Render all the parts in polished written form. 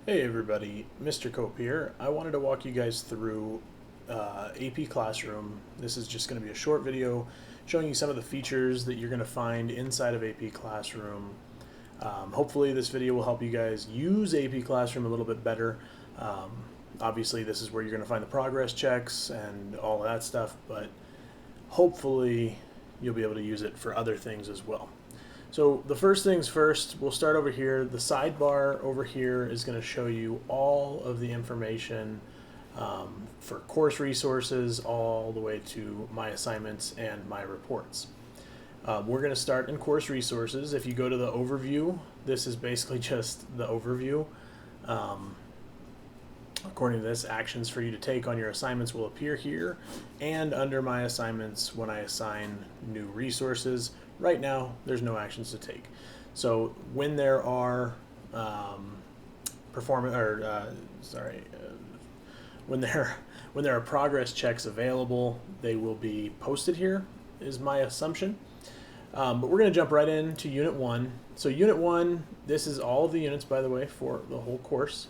Hey everybody, Mr. Cope here. I wanted to walk you guys through AP Classroom. This is just going to be a short video showing you some of the features that you're going to find inside of AP Classroom. Hopefully this video will help you guys use AP Classroom a little bit better. Um, Obviously this is where you're going to find the progress checks and all of that stuff, but hopefully you'll be able to use it for other things as well. So the first things first, we'll start over here. The sidebar over here is going to show you all of the information for course resources all the way to my assignments and my reports. We're going to start in course resources. If you go to the overview, this is basically just the overview. According to this, actions for you to take on your assignments will appear here and under my assignments when I assign new resources. Right now, there's no actions to take. So when there are when there are progress checks available, they will be posted here, is my assumption. But we're going to jump right into Unit 1. So Unit 1, this is all of the units, by the way, for the whole course.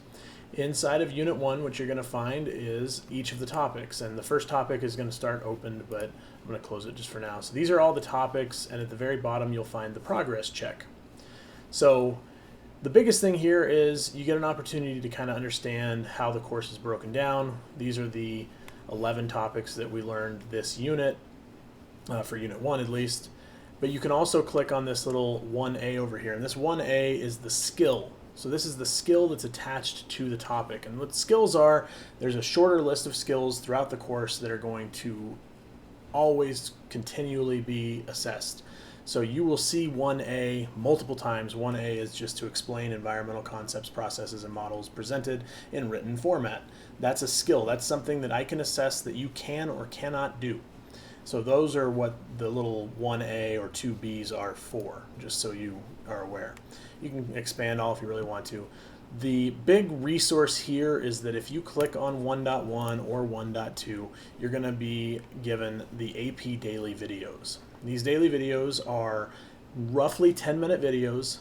Inside of Unit 1, what you're going to find is each of the topics. And the first topic is going to start opened, but I'm going to close it just for now. So these are all the topics, and at the very bottom you'll find the progress check. So the biggest thing here is you get an opportunity to kind of understand how the course is broken down. These are the 11 topics that we learned this unit, for Unit 1 at least. But you can also click on this little 1A over here, and this 1A is the skill. So this is the skill that's attached to the topic. And what skills are, there's a shorter list of skills throughout the course that are going to always continually be assessed. So you will see 1A multiple times. 1A is just to explain environmental concepts, processes, and models presented in written format. That's a skill. That's something that I can assess that you can or cannot do. So those are what the little 1A or 2Bs are for, just so you are aware. You can expand all if you really want to. The big resource here is that if you click on 1.1 or 1.2, you're going to be given the AP daily videos. These daily videos are roughly 10-minute videos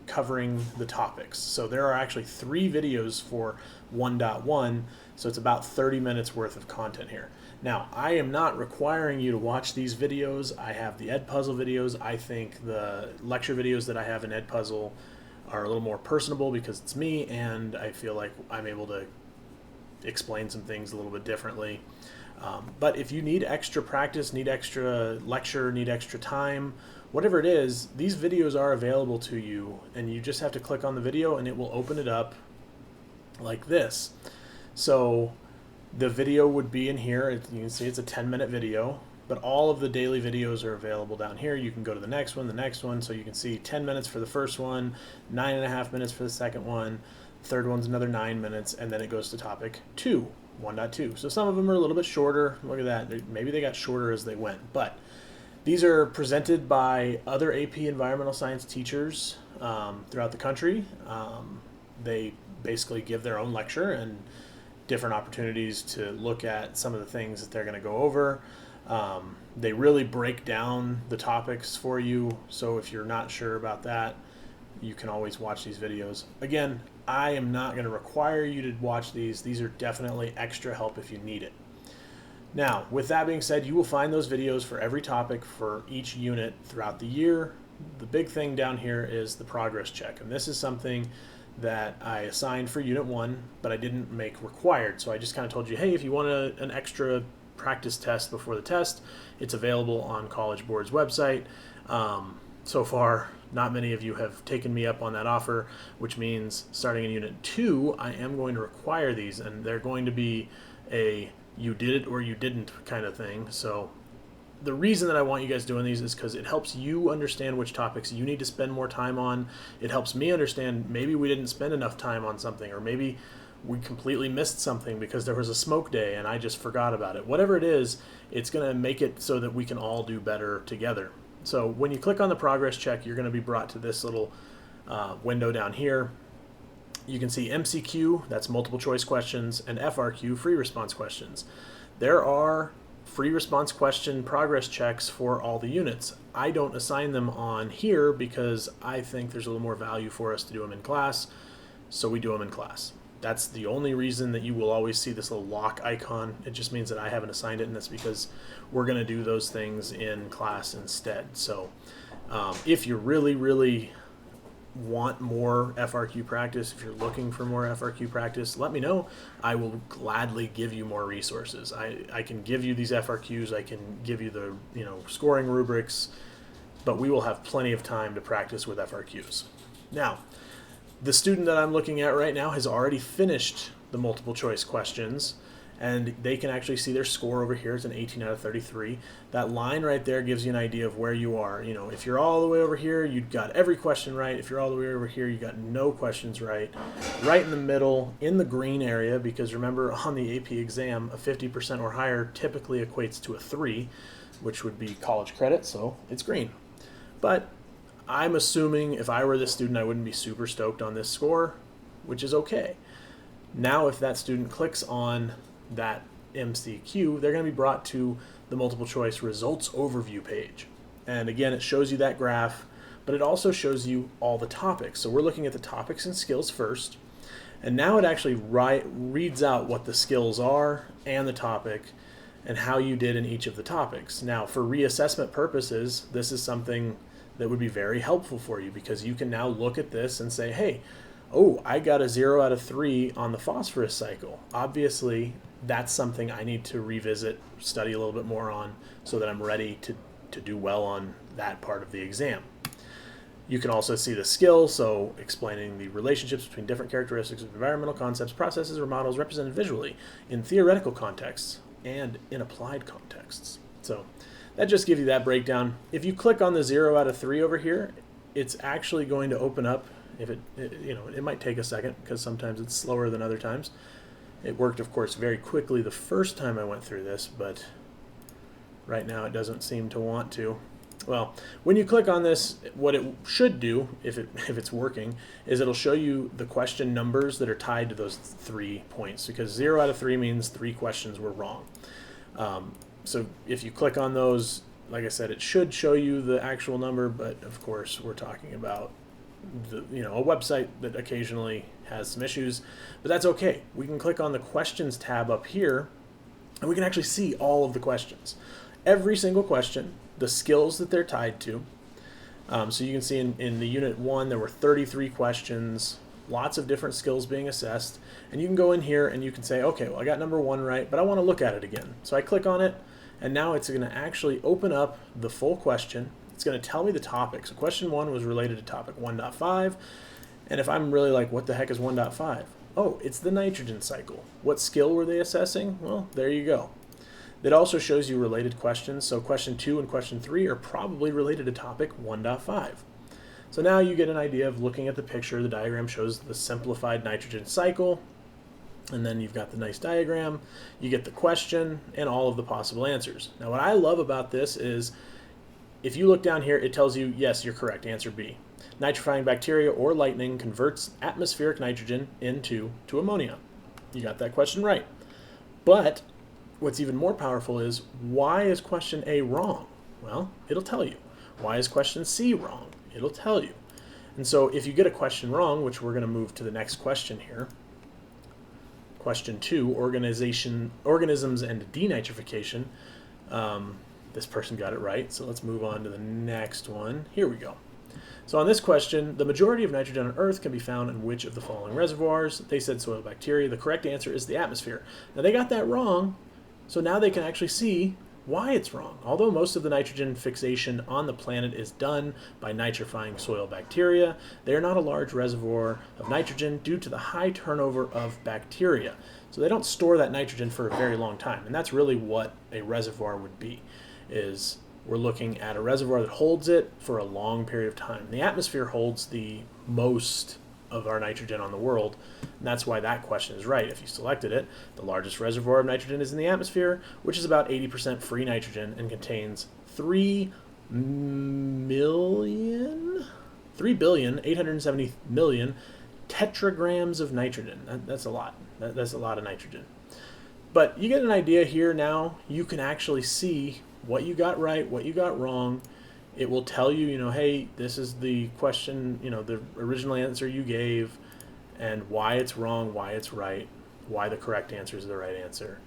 covering the topics. So there are actually 3 videos for 1.1, so it's about 30 minutes worth of content here. Now, I am not requiring you to watch these videos. I have the Edpuzzle videos. I think the lecture videos that I have in Edpuzzle are a little more personable because it's me, and I feel like I'm able to explain some things a little bit differently. But if you need extra practice, need extra lecture, need extra time, whatever it is, these videos are available to you, and you just have to click on the video and it will open it up like this. So the video would be in here. You can see it's a 10-minute video, but all of the daily videos are available down here. You can go to the next one, so you can see 10 minutes for the first one, 9.5 minutes for the second one, third one's another 9 minutes, and then it goes to topic 2, 1.2. So some of them are a little bit shorter. Look at that. Maybe they got shorter as they went, but these are presented by other AP environmental science teachers throughout the country. They basically give their own lecture and different opportunities to look at some of the things that they're going to go over. They really break down the topics for you, so if you're not sure about that, you can always watch these videos. Again, I am not going to require you to watch these. These are definitely extra help if you need it. Now, with that being said, you will find those videos for every topic for each unit throughout the year. The big thing down here is the progress check, and this is something that I assigned for Unit 1, but I didn't make required. So I just kind of told you, hey, if you want an extra practice test before the test, it's available on College Board's website. So far, not many of you have taken me up on that offer, which means starting in Unit 2, I am going to require these, and they're going to be a you did it or you didn't kind of thing. So the reason that I want you guys doing these is because it helps you understand which topics you need to spend more time on. It helps me understand maybe we didn't spend enough time on something, or maybe we completely missed something because there was a smoke day and I just forgot about it. Whatever it is, it's going to make it so that we can all do better together. So when you click on the progress check, you're going to be brought to this little window down here. You can see MCQ, that's multiple choice questions, and FRQ, free response questions. There are free response question progress checks for all the units. I don't assign them on here because I think there's a little more value for us to do them in class, so we do them in class. That's the only reason that you will always see this little lock icon. It just means that I haven't assigned it, and that's because we're going to do those things in class instead. So if you really want more FRQ practice, if you're looking for more FRQ practice, let me know. I will gladly give you more resources. I can give you these FRQs, I can give you the scoring rubrics, but we will have plenty of time to practice with FRQs. Now, the student that I'm looking at right now has already finished the multiple choice questions, and they can actually see their score over here. It's an 18 out of 33. That line right there gives you an idea of where you are. If you're all the way over here, you got every question right. If you're all the way over here, you got no questions right. Right in the middle, in the green area, because remember on the AP exam, a 50% or higher typically equates to a 3, which would be college credit, so it's green. But I'm assuming if I were this student, I wouldn't be super stoked on this score, which is okay. Now, if that student clicks on that MCQ, they're going to be brought to the multiple choice results overview page. And again, it shows you that graph, but it also shows you all the topics. So we're looking at the topics and skills first. And now it actually reads out what the skills are and the topic and how you did in each of the topics. Now, for reassessment purposes, this is something that would be very helpful for you, because you can now look at this and say, hey, I got a 0 out of 3 on the phosphorus cycle. Obviously, that's something I need to revisit, study a little bit more on, so that I'm ready to do well on that part of the exam. You can also see the skill, so explaining the relationships between different characteristics of environmental concepts, processes, or models represented visually in theoretical contexts and in applied contexts. So that just gives you that breakdown. If you click on the 0 out of 3 over here, it's actually going to open up. If it might take a second, because sometimes it's slower than other times. It worked, of course, very quickly the first time I went through this, but right now it doesn't seem to want to. Well, when you click on this, what it should do, if it's working, is it'll show you the question numbers that are tied to those 3 points, because 0 out of 3 means 3 questions were wrong. So if you click on those, like I said, it should show you the actual number, but of course we're talking about a website that occasionally has some issues, but that's okay. We can click on the questions tab up here, and we can actually see all of the questions. Every single question, the skills that they're tied to. So you can see in the Unit 1, there were 33 questions, lots of different skills being assessed, and you can go in here and you can say, okay, well, I got number 1 right, but I want to look at it again. So I click on it, and now it's going to actually open up the full question. It's going to tell me the topic. So question 1 was related to topic 1.5. And if I'm really like, what the heck is 1.5? Oh, it's the nitrogen cycle. What skill were they assessing? Well, there you go. It also shows you related questions. So question 2 and question 3 are probably related to topic 1.5. So now you get an idea of looking at the picture. The diagram shows the simplified nitrogen cycle. And then you've got the nice diagram. You get the question and all of the possible answers. Now, what I love about this is if you look down here, it tells you, yes, you're correct, answer B. Nitrifying bacteria or lightning converts atmospheric nitrogen into ammonia. You got that question right. But what's even more powerful is, why is question A wrong? Well, it'll tell you. Why is question C wrong? It'll tell you. And so if you get a question wrong, which we're going to move to the next question here, question 2, organisms and denitrification. This person got it right, so let's move on to the next one. Here we go. So on this question, the majority of nitrogen on Earth can be found in which of the following reservoirs? They said soil bacteria. The correct answer is the atmosphere. Now they got that wrong, so now they can actually see why it's wrong. Although most of the nitrogen fixation on the planet is done by nitrifying soil bacteria, they are not a large reservoir of nitrogen due to the high turnover of bacteria. So they don't store that nitrogen for a very long time, and that's really what a reservoir would be. Is we're looking at a reservoir that holds it for a long period of time. The atmosphere holds the most of our nitrogen on the world, and that's why that question is right. If you selected it, the largest reservoir of nitrogen is in the atmosphere, which is about 80% free nitrogen and contains 3,870,000,000 tetragrams of nitrogen. That's a lot. That's a lot of nitrogen. But you get an idea here now. You can actually see what you got right, what you got wrong. It will tell you, hey, this is the question, the original answer you gave. and why it's wrong, why it's right, why the correct answer is the right answer.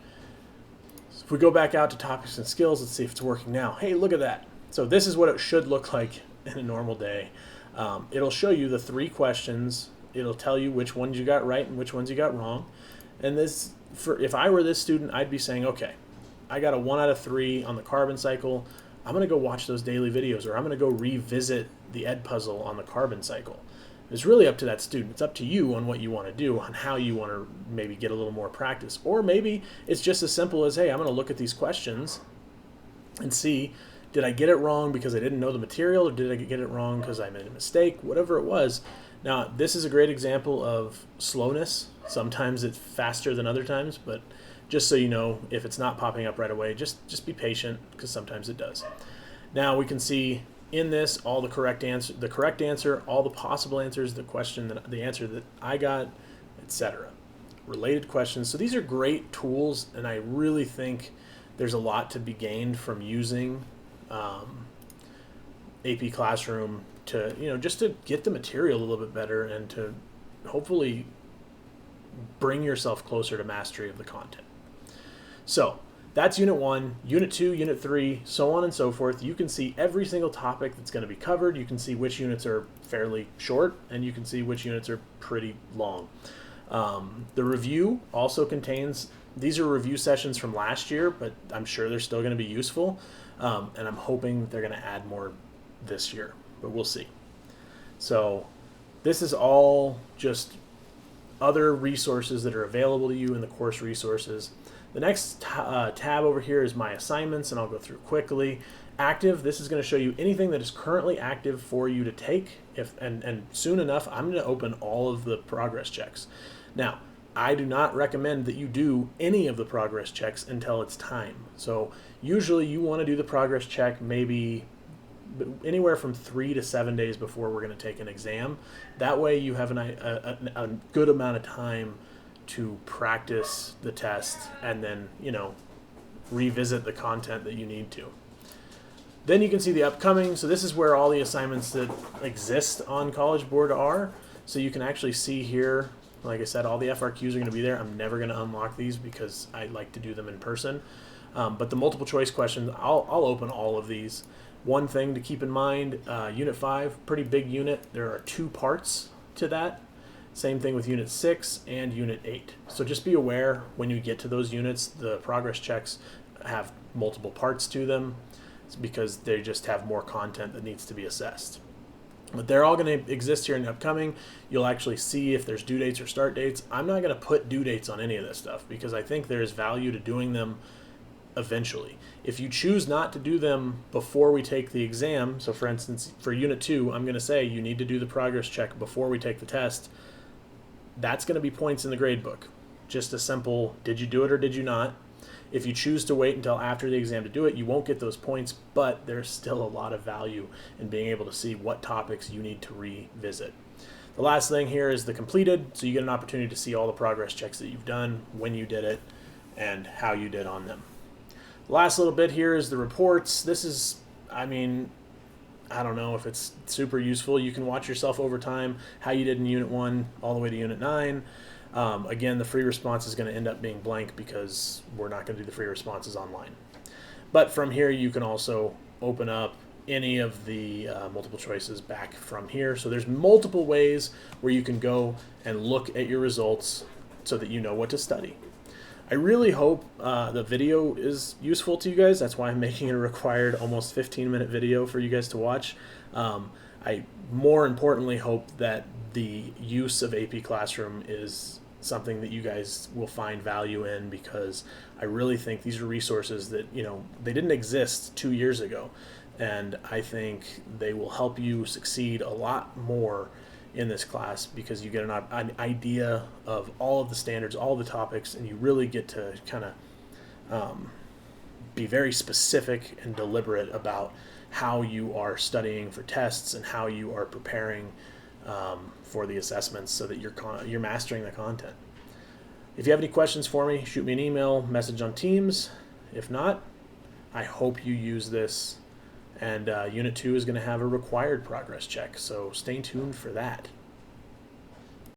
So if we go back out to topics and skills, let's see if it's working now. Hey, look at that. So this is what it should look like in a normal day. It'll show you the 3 questions. It'll tell you which ones you got right and which ones you got wrong. And this, if I were this student, I'd be saying, okay, I got a 1 out of 3 on the carbon cycle. I'm going to go watch those daily videos, or I'm going to go revisit the Edpuzzle on the carbon cycle. It's really up to that student. It's up to you on what you want to do, on how you want to maybe get a little more practice. Or maybe it's just as simple as, hey, I'm going to look at these questions and see, did I get it wrong because I didn't know the material, or did I get it wrong because I made a mistake, whatever it was. Now, this is a great example of slowness. Sometimes it's faster than other times, but just so you know, if it's not popping up right away, just be patient, because sometimes it does. Now we can see in this all the correct answer, all the possible answers, the answer that I got, etc. Related questions. So these are great tools, and I really think there's a lot to be gained from using AP Classroom to, just to get the material a little bit better and to hopefully bring yourself closer to mastery of the content. So that's Unit 1, Unit 2, Unit 3, so on and so forth. You can see every single topic that's going to be covered. You can see which units are fairly short, and you can see which units are pretty long. The review also contains, these are review sessions from last year, but I'm sure they're still going to be useful, and I'm hoping they're going to add more this year, but we'll see. So this is all just other resources that are available to you in the course resources. The next tab over here is my assignments, and I'll go through quickly. Active, this is going to show you anything that is currently active for you to take. And soon enough, I'm going to open all of the progress checks. Now, I do not recommend that you do any of the progress checks until it's time. So usually you want to do the progress check maybe anywhere from 3 to 7 days before we're going to take an exam. That way you have a good amount of time to practice the test and then, revisit the content that you need to. Then you can see the upcoming. So this is where all the assignments that exist on College Board are. So you can actually see here, like I said, all the FRQs are going to be there. I'm never going to unlock these because I like to do them in person. But the multiple choice questions, I'll open all of these. One thing to keep in mind, Unit 5, pretty big unit. There are 2 parts to that. Same thing with Unit 6 and Unit 8. So just be aware when you get to those units, the progress checks have multiple parts to them. It's because they just have more content that needs to be assessed. But they're all going to exist here in the upcoming. You'll actually see if there's due dates or start dates. I'm not going to put due dates on any of this stuff because I think there's value to doing them eventually. If you choose not to do them before we take the exam, so for instance, for Unit 2, I'm going to say you need to do the progress check before we take the test. That's going to be points in the grade book. Just a simple, did you do it or did you not? If you choose to wait until after the exam to do it, you won't get those points, but there's still a lot of value in being able to see what topics you need to revisit. The last thing here is the completed, so you get an opportunity to see all the progress checks that you've done, when you did it, and how you did on them. The last little bit here is the reports. This is, I don't know if it's super useful. You can watch yourself over time, how you did in Unit 1 all the way to Unit 9. Again, the free response is going to end up being blank because we're not going to do the free responses online. But from here, you can also open up any of the multiple choices back from here. So there's multiple ways where you can go and look at your results so that you know what to study. I really hope the video is useful to you guys. That's why I'm making it a required almost 15-minute video for you guys to watch. I more importantly hope that the use of AP Classroom is something that you guys will find value in, because I really think these are resources that, they didn't exist 2 years ago. And I think they will help you succeed a lot more in this class because you get an idea of all of the standards, all the topics, and you really get to kind of be very specific and deliberate about how you are studying for tests and how you are preparing for the assessments so that you're mastering the content. If you have any questions for me, shoot me an email, message on Teams. If not, I hope you use this. And Unit 2 is going to have a required progress check, so stay tuned for that.